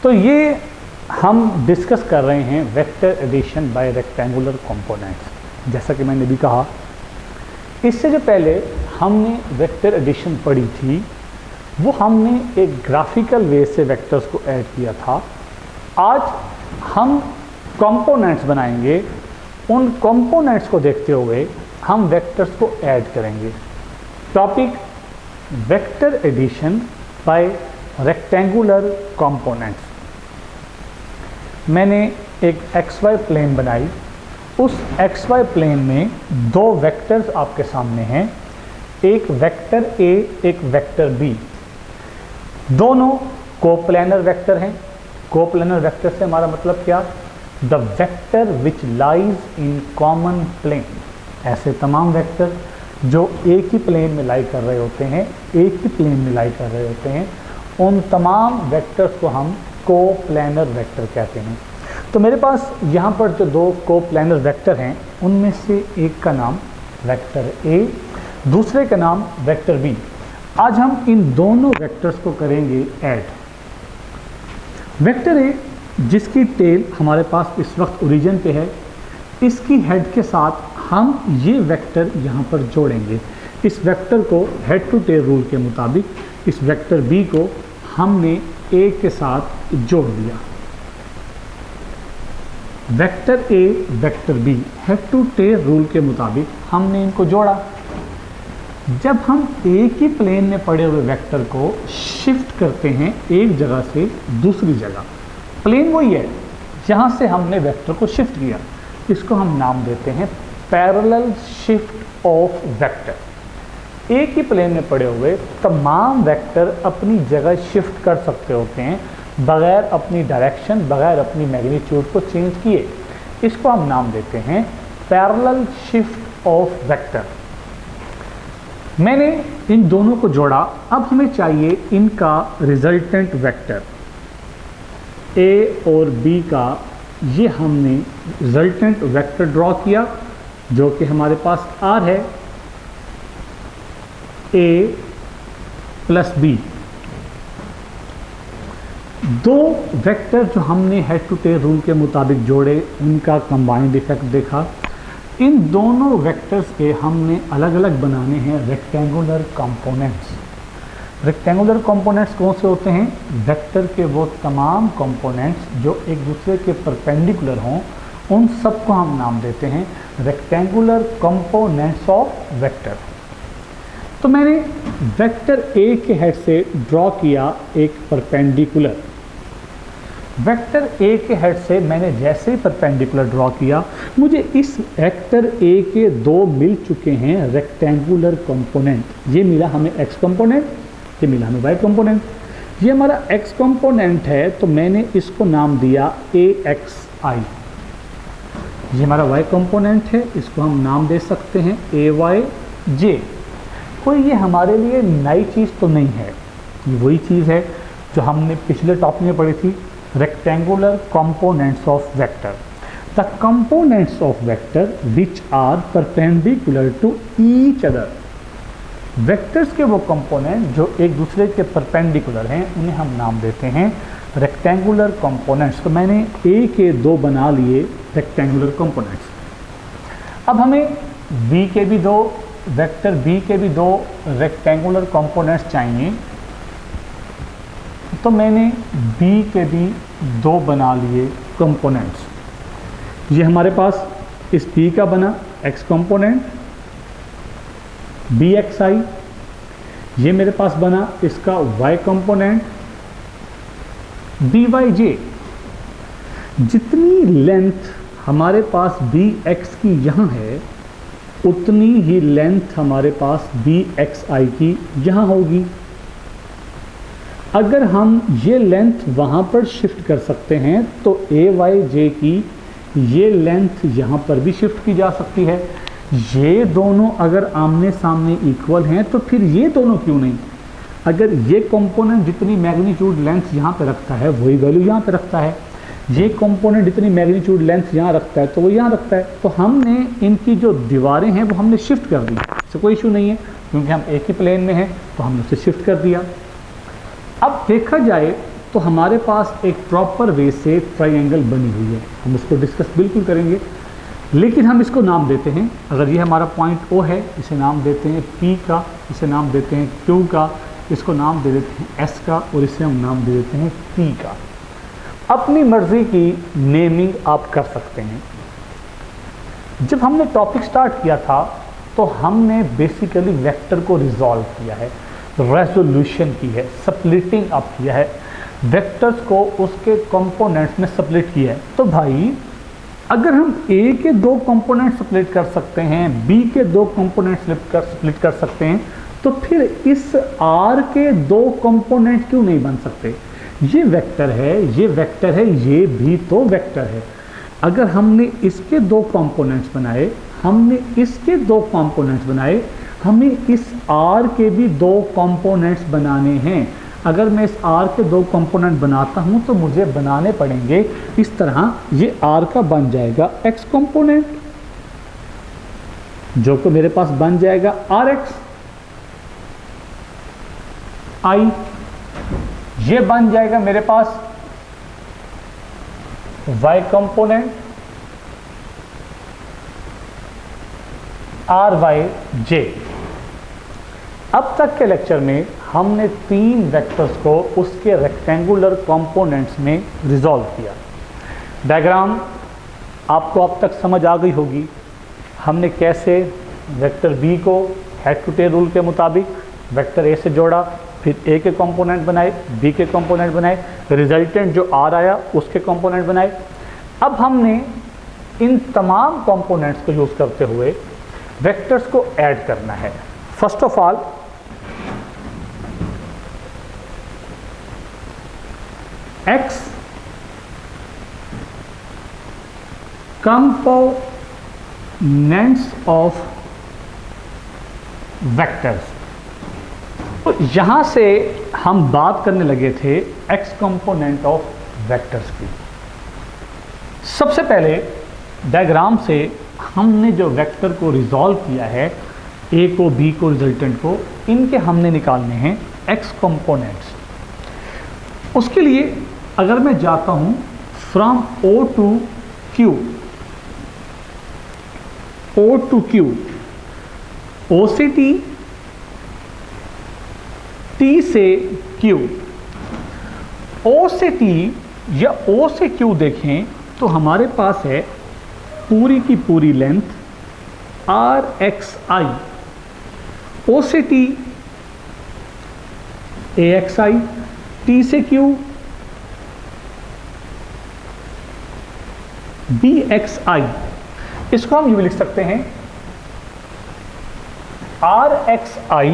तो ये हम डिस्कस कर रहे हैं vector addition by rectangular components. जैसा कि मैंने भी कहा, इससे जो पहले हमने वेक्टर एडिशन पढ़ी थी वो हमने एक ग्राफिकल वे से वेक्टर्स को ऐड किया था। आज हम कंपोनेंट्स बनाएंगे, उन कंपोनेंट्स को देखते हुए हम वेक्टर्स को ऐड करेंगे। Topic vector addition by rectangular components. मैंने एक XY प्लेन बनाई, उस XY प्लेन में दो वेक्टर्स आपके सामने हैं, एक वेक्टर A, एक वेक्टर B। दोनों कोप्लेनर वेक्टर हैं। कोप्लेनर वेक्टर से हमारा मतलब क्या? The vector which lies in common plane. ऐसे तमाम वेक्टर जो एक ही प्लेन में लाई कर रहे होते हैं, एक ही प्लेन में लाई कर रहे होते हैं, उन तमाम वेक्टर्स को हम कोप्लेनर वेक्टर कहते हैं। तो मेरे पास यहाँ पर जो दो कोप्लेनर वेक्टर हैं उनमें से एक का नाम वेक्टर A, दूसरे का नाम वेक्टर B। आज हम इन दोनों वेक्टर्स को करेंगे ऐड। वेक्टर A जिसकी टेल हमारे पास इस वक्त ओरिजिन पे है, इसकी हेड के साथ हम ये वेक्टर यहाँ पर जोड़ेंगे। इस वेक्टर को हेड टू टेल रूल के मुताबिक इस वेक्टर B को हमने A के साथ जोड़ दिया। Vector A, vector B, head to tail rule के मुताबिक हमने इनको जोड़ा। जब हम एक ही प्लेन में पड़े हुए वेक्टर को शिफ्ट करते हैं एक जगह से दूसरी जगह, प्लेन वही है जहाँ से हमने वेक्टर को शिफ्ट किया, इसको हम नाम देते हैं पैरेलल शिफ्ट ऑफ वेक्टर। एक ही प्लेन में पड़े हुए तमाम वेक्टर अपनी जगह शिफ्ट कर सकते होते हैं बगैर अपनी डायरेक्शन, बगैर अपनी मैग्नीट्यूड को चेंज किए। इसको हम नाम देते हैं पैरेलल शिफ्ट ऑफ वेक्टर। मैंने इन दोनों को जोड़ा। अब हमें चाहिए इनका रिजल्टेंट वेक्टर A और B का। ये हमने रिजल्टेंट वेक्टर ड्रॉ किया जो कि हमारे पास R है, A प्लस B। दो वेक्टर जो हमने हेड टू टेल रूल के मुताबिक जोड़े, उनका कंबाइंड इफेक्ट देखा। इन दोनों वेक्टर्स के हमने अलग अलग बनाने हैं रेक्टेंगुलर कंपोनेंट्स। रेक्टेंगुलर कंपोनेंट्स कौन से होते हैं? वेक्टर के वो तमाम कंपोनेंट्स जो एक दूसरे के परपेंडिकुलर हों, उन सबको हम नाम देते हैं रेक्टेंगुलर कंपोनेंट्स ऑफ वेक्टर। तो मैंने वेक्टर A के हेड से ड्रॉ किया एक परपेंडिकुलर। वेक्टर A के हेड से मैंने जैसे ही परपेंडिकुलर ड्रॉ किया, मुझे इस वेक्टर A के दो मिल चुके हैं रेक्टेंगुलर कंपोनेंट। ये मिला हमें X कंपोनेंट, ये मिला हमें Y कंपोनेंट। ये हमारा X कंपोनेंट है तो मैंने इसको नाम दिया AXI। ये हमारा Y कंपोनेंट है, इसको हम नाम दे सकते हैं AYJ। कोई ये हमारे लिए नई चीज़ तो नहीं है, ये वही चीज़ है जो हमने पिछले टॉपिक में पढ़ी थी, rectangular components of vector. The components of vector which are perpendicular to each other. Vectors के वो कंपोनेंट जो एक दूसरे के परपेंडिकुलर हैं, उन्हें हम नाम देते हैं रेक्टेंगुलर कंपोनेंट्स। तो मैंने A के दो बना लिए रेक्टेंगुलर कंपोनेंट्स। अब हमें B के भी दो, वेक्टर B के भी दो रेक्टेंगुलर कंपोनेंट्स चाहिए, तो मैंने B के भी दो बना लिए कंपोनेंट्स। ये हमारे पास इस B का बना X कंपोनेंट BXI। ये मेरे पास बना इसका Y कंपोनेंट BYJ। जितनी लेंथ हमारे पास BX की यहाँ है, उतनी ही लेंथ हमारे पास BXI की यहाँ होगी। अगर हम ये लेंथ वहाँ पर शिफ्ट कर सकते हैं तो AYJ की ये लेंथ यहाँ पर भी शिफ्ट की जा सकती है। ये दोनों अगर आमने सामने इक्वल हैं तो फिर ये दोनों क्यों नहीं? अगर ये कंपोनेंट जितनी मैग्नीट्यूड लेंथ यहाँ पे रखता है वही वैल्यू यहाँ पे रखता है, ये कंपोनेंट जितनी मैग्नीट्यूड लेंथ यहाँ रखता है तो वो यहाँ रखता है, तो हमने इनकी जो दीवारें हैं वो हमने शिफ्ट कर दी। इससे कोई इशू नहीं है क्योंकि हम एक ही प्लेन में हैं तो हमने उसे शिफ्ट कर दिया। अब देखा जाए तो तो हमारे पास एक प्रॉपर वे से ट्राइंगल बनी हुई है, हम उसको डिस्कस बिल्कुल करेंगे। लेकिन हम इसको नाम देते हैं, अगर ये हमारा पॉइंट O है, इसे नाम देते हैं P का, इसे नाम देते हैं Q का, इसको नाम दे देते हैं S का, और इसे हम नाम दे देते हैं T का। अपनी मर्जी की नेमिंग आप कर सकते हैं। जब हमने टॉपिक स्टार्ट किया था तो हमने बेसिकली वेक्टर को रिजॉल्व किया है, रेजोल्यूशन की है, स्प्लिटिंग अप किया है, वेक्टर्स को उसके कंपोनेंट्स में स्प्लिट किया है। तो भाई अगर हम A के 2 कंपोनेंट स्प्लिट कर सकते हैं, B के 2 कंपोनेंट स्प्लिट कर सकते हैं, तो फिर इस R के 2 कंपोनेंट क्यों नहीं बन सकते? ये वेक्टर है, ये वेक्टर है, ये भी तो वेक्टर है। अगर हमने इसके 2 कंपोनेंट्स बनाए, हमने इसके 2 कंपोनेंट्स बनाए, हमें इस R के भी 2 कंपोनेंट्स बनाने हैं। अगर मैं इस R के 2 कंपोनेंट बनाता हूं तो मुझे बनाने पड़ेंगे इस तरह। ये R का बन जाएगा X कंपोनेंट, जो कि मेरे पास बन जाएगा RX I। ये बन जाएगा मेरे पास Y कंपोनेंट RYJ। अब तक के लेक्चर में हमने 3 वेक्टर्स को उसके रेक्टेंगुलर कंपोनेंट्स में रिजॉल्व किया। डायग्राम आपको अब तक समझ आ गई होगी, हमने कैसे वेक्टर B को हेड टू टेल रूल के मुताबिक वेक्टर A से जोड़ा, फिर A के कंपोनेंट बनाए, B के कंपोनेंट बनाए, रिजल्टेंट जो R आया उसके कंपोनेंट बनाए। अब हमने इन तमाम कंपोनेंट्स को यूज़ करते हुए वेक्टर्स को ऐड करना है। First of all X components of vectors। तो यहां से हम बात करने लगे थे X कंपोनेंट ऑफ वेक्टर्स की। सबसे पहले डायग्राम से हमने जो वेक्टर को रिजॉल्व किया है, A को, B को, रिजल्टेंट को, इनके हमने निकालने हैं X कंपोनेंट्स। उसके लिए अगर मैं जाता हूं from O to Q, O to Q, O से T, T से Q, O से T या O से Q देखें तो हमारे पास है पूरी की पूरी लेंथ RXI। O से T AXI, T से Q BXI। इसको हम यूं लिख सकते हैं RXI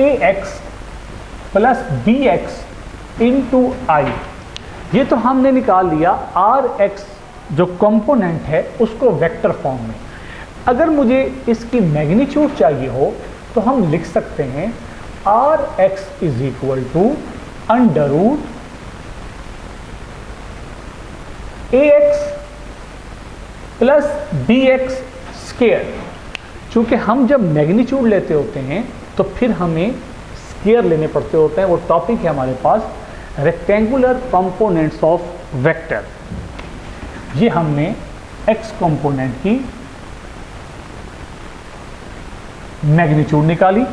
AX plus BX into I। ये तो हमने निकाल लिया RX जो कंपोनेंट है उसको वेक्टर फॉर्म में। अगर मुझे इसकी मैग्नीट्यूड चाहिए हो तो हम लिख सकते हैं RX is equal to under root AX plus BX square. चूंकि हम जब मैग्नीट्यूड लेते होते हैं तो फिर हमें स्क्वायर लेने पड़ते होते हैं। वो टॉपिक है हमारे पास रेक्टेंगुलर कंपोनेंट्स ऑफ वेक्टर। ये हमने X कंपोनेंट की मैग्नीट्यूड निकाली।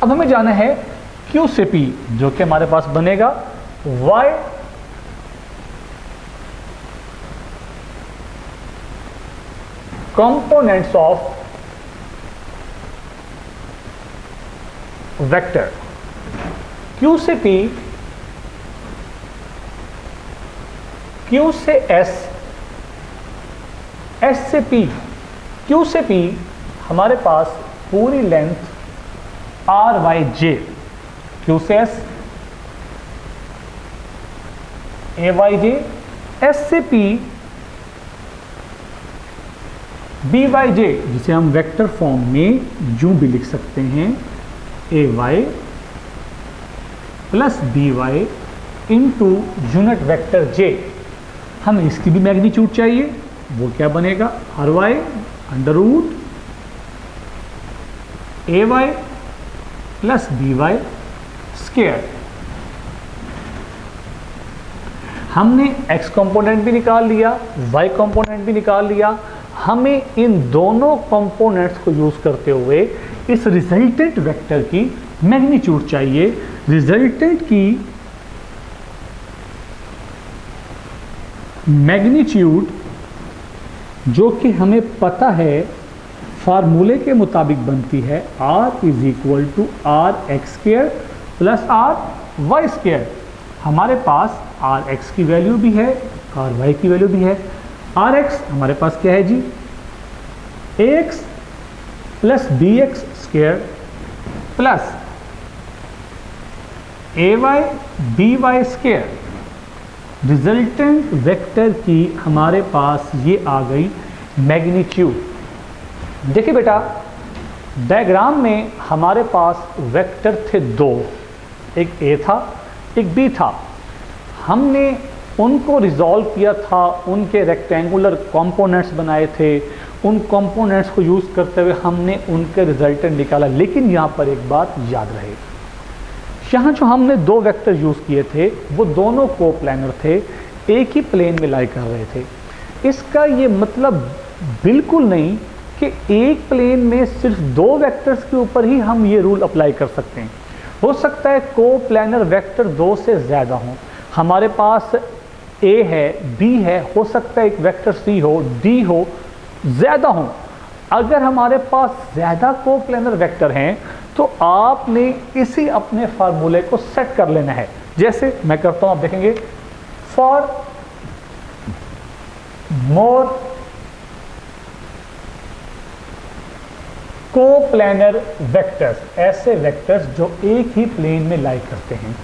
अब हमें जाना है Q से P, जो कि हमारे पास बनेगा Y components of vector. Q से P, Q से S, S से P, Q से P हमारे पास पूरी लेंथ RYJ, Q से S AYJ, S से P BYJ, जिसे हम वेक्टर फॉर्म में यूं भी लिख सकते हैं AY plus BY into unit vector J। हमें इसकी भी मैग्नीट्यूड चाहिए, वो क्या बनेगा RY under root AY plus BY square. हमने x कंपोनेंट भी निकाल लिया, y कंपोनेंट भी निकाल लिया। हमें इन दोनों कंपोनेंट्स को यूज करते हुए इस रिजल्टेंट वेक्टर की मैग्नीट्यूड चाहिए। रिजल्टेंट की मैग्नीट्यूड जो कि हमें पता है फार्मूले के मुताबिक बनती है r is equal to R X square plus R Y square. हमारे पास आर एक्स की वैल्यू भी है, आर वाई की वैल्यू भी है। आर एक्स हमारे पास क्या है जी, a x plus B x square plus a Y B y square. Resultant vector की हमारे पास ये आ गई मैग्नीट्यूड। देखिए बेटा, डायग्राम में हमारे पास वेक्टर थे दो, एक ए था एक बी था। हमने उनको रिजॉल्व किया था, उनके रेक्टेंगुलर कंपोनेंट्स बनाए थे, उन कंपोनेंट्स को यूज़ करते हुए हमने उनके रिजल्टेंट निकाला। लेकिन यहाँ पर एक बात याद रहे, यहाँ जो हमने दो वेक्टर यूज़ किए थे वो दोनों कोप्लैनर थे, एक ही प्लेन में लाई कर रहे थे। इसका ये मतलब बिल्कुल नहीं कि एक प्लेन में सिर्फ दो वेक्टर्स के ऊपर ही हम ये रूल अप्लाई कर सकते हैं। हो सकता है कोप्लैनर वेक्टर दो से ज़्यादा हों। हमारे पास ए है, बी है, हो सकता है एक वेक्टर सी हो, डी हो, ज़्यादा हो। अगर हमारे पास ज़्यादा कोप्लैनर वेक्टर हैं तो आपने इसी अपने फार्मूले को सेट कर लेना है। जैसे मैं करता हूँ, आप देखेंगे, फॉर मोर कोप्लैनर वेक्टर्स, ऐसे वेक्टर्स जो एक ही प्लेन में लाई करते हैं।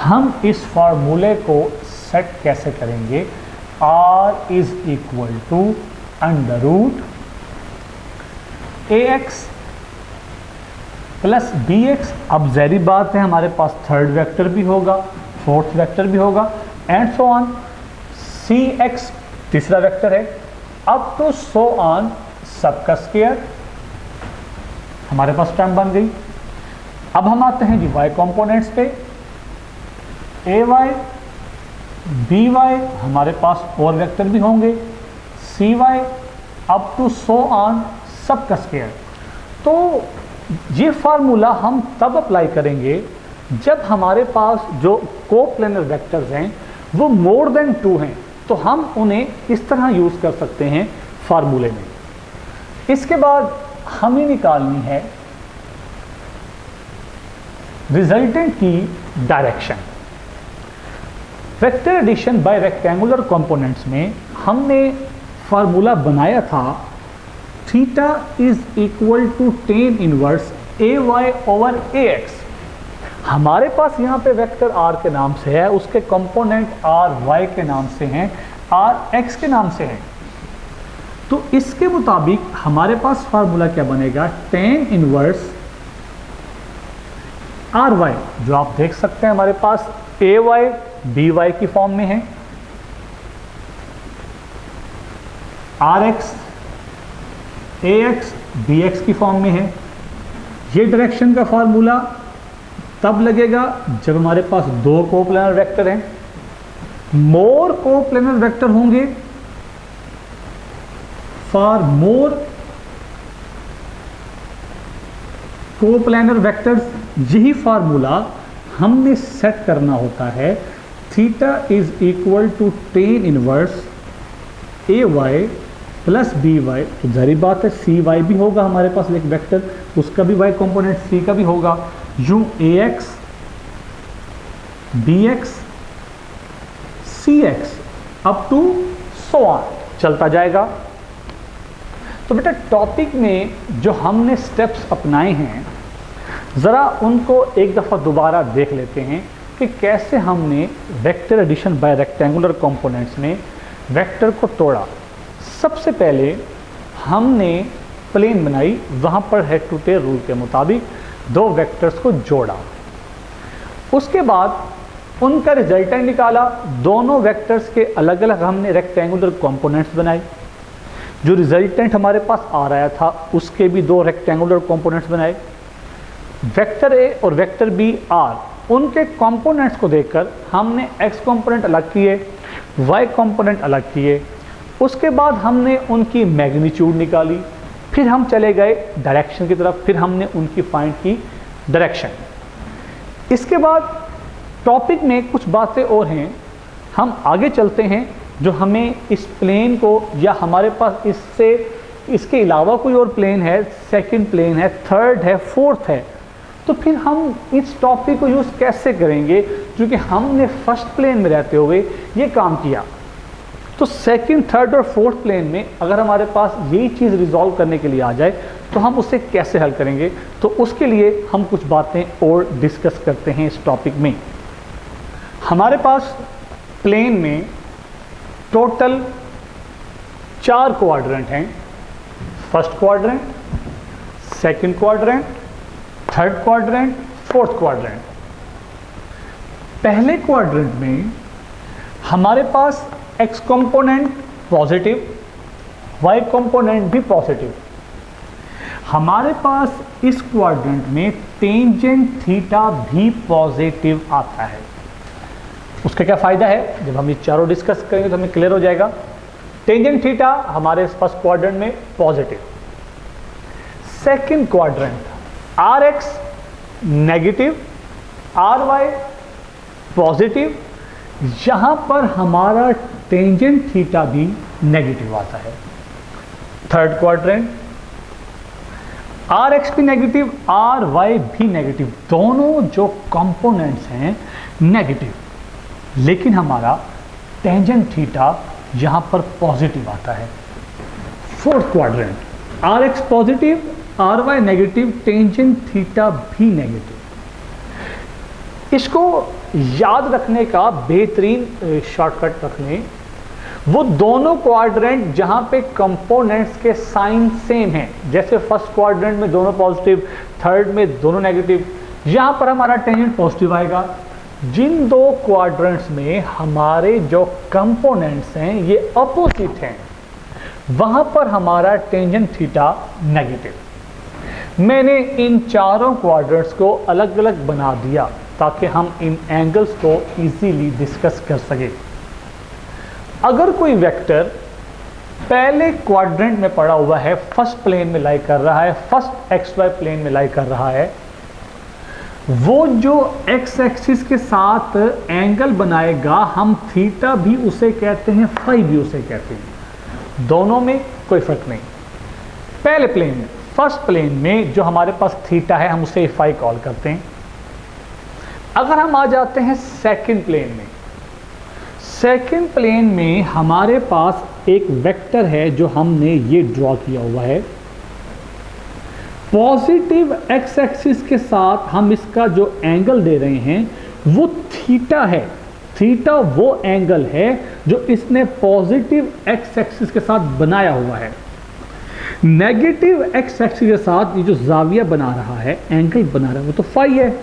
हम इस फार्मूले को सेट कैसे करेंगे, r is equal to under root A x plus B X. अब ज़ाहिर बात है हमारे पास थर्ड वेक्टर भी होगा, फोर्थ वेक्टर भी होगा, and so on. C X तीसरा वेक्टर है, अप टू सो ऑन सबका स्क्वायर। हमारे पास टर्म बन गई। अब हम आते हैं जी वाई कंपोनेंट्स पे। ए वाई बी वाई, हमारे पास और वेक्टर भी होंगे, C Y up to so on सबका स्क्वायर। तो ये फार्मूला हम तब अप्लाई करेंगे जब हमारे पास जो कोप्लैनर वेक्टर्स हैं वो मोर देन 2 हैं, तो हम उन्हें इस तरह यूज़ कर सकते हैं फार्मूले में। इसके बाद हमें निकालनी है रिजल्टेंट की direction. Vector addition by rectangular components में हमने फार्मूला बनाया था theta is equal to tan inverse A Y over A X. हमारे पास यहाँ पे वेक्टर आर के नाम से है, उसके कंपोनेंट आर वाई के नाम से हैं, आर एक्स के नाम से हैं। तो इसके मुताबिक हमारे पास फार्मूला क्या बनेगा, टेन इनवर्स आर वाई, जो आप देख सकते हैं हमारे पास ए वाई बी वाई की फॉर्म में है, R X A X B X की फॉर्म में है। ये डायरेक्शन का फार्मूला तब लगेगा जब हमारे पास दो कोप्लैनर वेक्टर हैं। मोर कोप्लैनर वेक्टर होंगे, फॉर मोर कोप्लैनर वेक्टर्स यही फार्मूला हमने सेट करना होता है। Theta is equal to tan inverse A Y plus B Y. तो जारी बात है सी वाई भी होगा हमारे पास एक वेक्टर, उसका भी वाई कंपोनेंट सी का भी होगा। यूं A X B X C X up to so on चलता जाएगा। तो बेटा टॉपिक में जो हमने स्टेप्स अपनाए हैं ज़रा उनको एक दफ़ा दोबारा देख लेते हैं कि कैसे हमने vector addition by rectangular components में वेक्टर को तोड़ा। सबसे पहले हमने प्लेन बनाई, वहाँ पर हेड टू टेल रूल के मुताबिक दो वेक्टर्स को जोड़ा। उसके बाद उनका रिजल्टेंट निकाला, दोनों वेक्टर्स के अलग अलग हमने रेक्टेंगुलर कंपोनेंट्स बनाए। जो रिजल्टेंट हमारे पास आ रहा था उसके भी दो रेक्टेंगुलर कंपोनेंट्स बनाए। वेक्टर ए और वेक्टर बी आर, उनके कंपोनेंट्स को देखकर हमने x कंपोनेंट अलग किए, y कंपोनेंट अलग किए, उसके बाद हमने उनकी मैग्नीट्यूड निकाली, फिर हम चले गए डायरेक्शन की तरफ, फिर हमने उनकी फाइंड की डायरेक्शन। इसके बाद टॉपिक में कुछ बातें और हैं, हम आगे चलते हैं जो हमें इस प्लेन को, या हमारे पास इसके अलावा कोई और प्लेन है, सेकंड प्लेन है, थर्ड है, फोर्थ है, तो फिर हम इस टॉपिक को यूज़ कैसे करेंगे, क्योंकि हमने फर्स्ट प्लेन में रहते हुए ये काम किया। तो सेकंड, थर्ड और फोर्थ प्लेन में अगर हमारे पास यही चीज़ रिजॉल्व करने के लिए आ जाए तो हम उसे कैसे हल करेंगे, तो उसके लिए हम कुछ बातें और डिस्कस करते हैं इस टॉपिक में। हमारे पास प्लेन में टोटल 4 क्वाड्रेंट हैं, first quadrant, second quadrant, third quadrant, fourth quadrant. पहले क्वाड्रेंट में हमारे पास x component positive, y component भी पॉजिटिव। हमारे पास इस क्वाड्रेंट में टेंजेंट थीटा भी पॉजिटिव आता है। उसका क्या फ़ायदा है, जब हम ये चारों डिस्कस करेंगे तो हमें क्लियर हो जाएगा। टेंजेंट थीटा हमारे फर्स्ट क्वाड्रेंट में positive. Second quadrant Rx negative, Ry positive, यहां पर हमारा टेंजेंट थीटा भी नेगेटिव आता है। थर्ड क्वाड्रेंट Rx भी नेगेटिव, Ry भी नेगेटिव, दोनों जो कंपोनेंट्स हैं नेगेटिव, लेकिन हमारा टेंजेंट थीटा यहां पर पॉजिटिव आता है। Fourth quadrant Rx positive, Ry negative, tangent theta भी नेगेटिव। इसको याद रखने का बेहतरीन शॉर्टकट रख लें, वो दोनों क्वाड्रेंट जहां पे कंपोनेंट्स के साइन सेम हैं, जैसे फर्स्ट क्वाड्रेंट में दोनों पॉजिटिव, थर्ड में दोनों नेगेटिव, यहां पर हमारा टेंजेंट पॉजिटिव आएगा। जिन दो क्वाड्रेंट्स में हमारे जो कंपोनेंट्स हैं ये अपोजिट हैं, वहां पर हमारा टेंजेंट थीटा नेगेटिव। मैंने इन चारों क्वाड्रेंट्स को अलग अलग बना दिया ताकि हम इन एंगल्स को इजीली डिस्कस कर सकें। अगर कोई वेक्टर पहले क्वाड्रेंट में पड़ा हुआ है, फर्स्ट प्लेन में लाई कर रहा है, फर्स्ट XY प्लेन में लाई कर रहा है, वो जो x एक्सिस के साथ एंगल बनाएगा, हम थीटा भी उसे कहते हैं, फाई भी उसे कहते हैं, दोनों में कोई फर्क नहीं। पहले प्लेन में, फर्स्ट प्लेन में जो हमारे पास थीटा है हम उसे फाई कॉल करते हैं। अगर हम आ जाते हैं सेकंड प्लेन में, सेकंड प्लेन में हमारे पास एक वेक्टर है जो हमने ये ड्रॉ किया हुआ है। पॉजिटिव x एक्सिस के साथ हम इसका जो एंगल दे रहे हैं वो थीटा है। थीटा वो एंगल है जो इसने पॉजिटिव x एक्सिस के साथ बनाया हुआ है। नेगेटिव x एक्सिस के साथ ये जो जाविया बना रहा है, एंगल बना रहा है, वो तो फाई है।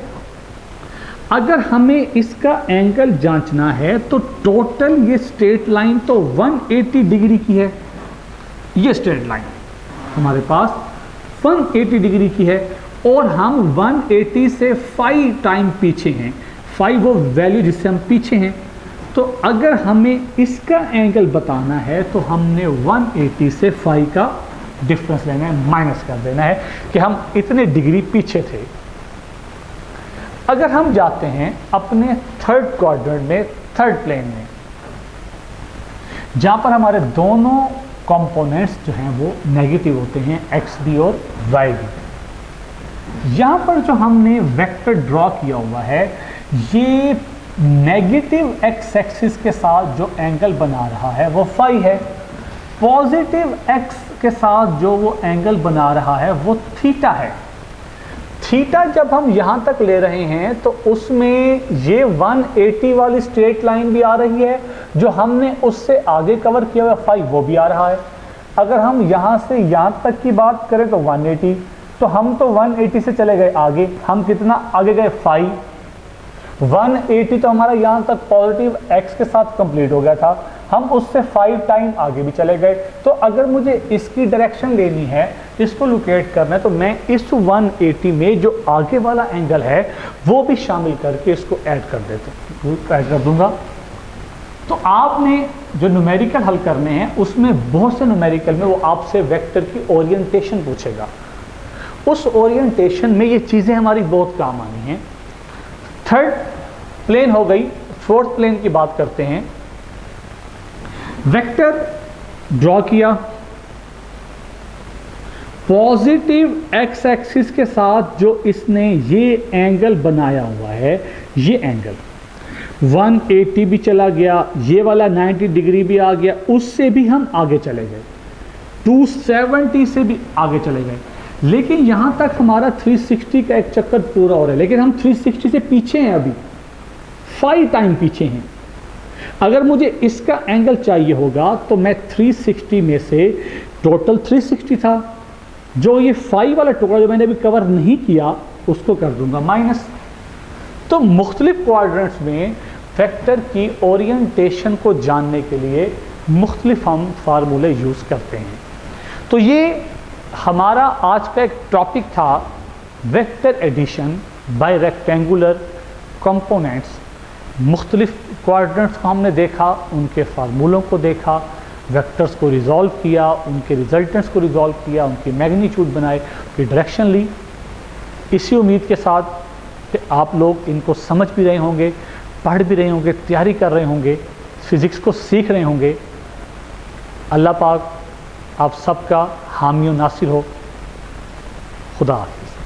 अगर हमें इसका एंगल जांचना है तो टोटल ये स्ट्रेट लाइन तो 180 डिग्री की है। ये स्ट्रेट लाइन हमारे पास 180 डिग्री की है और हम 180 से 5 टाइम पीछे हैं। 5 वो वैल्यू जिससे हम पीछे हैं। तो अगर हमें इसका एंगल बताना है तो हमने 180 से 5 का डिफरेंस लेना है, माइनस कर देना है कि हम इतने डिग्री पीछे थे। अगर हम जाते हैं अपने थर्ड क्वाड्रेंट में, थर्ड प्लेन में, जहां पर हमारे दोनों कंपोनेंट्स जो हैं वो नेगेटिव होते हैं, एक्स भी और वाई भी। यहां पर जो हमने वेक्टर ड्रॉ किया हुआ है, ये नेगेटिव एक्स एक्सिस के साथ जो एंगल बना रहा है वो फाई है। पॉजिटिव एक्स के साथ जो वो एंगल बना रहा है वो थीटा है। थीटा जब हम यहाँ तक ले रहे हैं तो उसमें ये 180 वाली स्ट्रेट लाइन भी आ रही है, जो हमने उससे आगे कवर किया हुआ 5 वो भी आ रहा है। अगर हम यहाँ से यहाँ तक की बात करें तो 180, तो हम तो 180 से चले गए आगे, हम कितना आगे गए 5। 180 तो हमारा यहाँ तक पॉजिटिव x के साथ कंप्लीट हो गया था, हम उससे 5 टाइम आगे भी चले गए। तो अगर मुझे इसकी डायरेक्शन लेनी है, इसको लोकेट करना है, तो मैं इस 180 में जो आगे वाला एंगल है वो भी शामिल करके इसको ऐड कर दूंगा। तो आपने जो न्यूमेरिकल हल करने हैं उसमें बहुत से न्यूमेरिकल में वो आपसे वेक्टर की ओरिएंटेशन पूछेगा, उस ओरिएंटेशन में ये चीज़ें हमारी बहुत काम आनी हैं। थर्ड प्लेन हो गई, फोर्थ प्लेन की बात करते हैं। वेक्टर ड्रॉ किया, पॉजिटिव एक्स एक्सिस के साथ जो इसने ये एंगल बनाया हुआ है, ये एंगल 180 भी चला गया, ये वाला 90 डिग्री भी आ गया, उससे भी हम आगे चले गए, 270 से भी आगे चले गए। लेकिन यहाँ तक हमारा 360 का एक चक्कर पूरा हो रहा है, लेकिन हम 360 से पीछे हैं, अभी 5 टाइम पीछे हैं। अगर मुझे इसका एंगल चाहिए होगा तो मैं 360 में से, टोटल 360 था, जो ये 5 वाला टुकड़ा जो मैंने अभी कवर नहीं किया उसको कर दूंगा माइनस। तो मुख्तलिफ क्वाड्रेंट्स में वेक्टर की ओरिएंटेशन को जानने के लिए मुख्तलिफ हम फार्मूले यूज़ करते हैं। तो ये हमारा आज का एक टॉपिक था, vector addition by rectangular components. मुख्तलिफ क्वाड्रेंट्स को हमने देखा, उनके फार्मूलों को देखा, वेक्टर्स को रिजॉल्व किया, उनके रिजल्टेंट्स को रिजॉल्व किया, उनकी मैग्नीट्यूड बनाए, उनकी डायरेक्शन ली। इसी उम्मीद के साथ कि आप लोग इनको समझ भी रहे होंगे, पढ़ भी रहे होंगे, तैयारी कर रहे होंगे, फिज़िक्स को सीख रहे होंगे। अल्लाह पाक आप सबका हामी और नासिर हो। खुदा हाफिज़।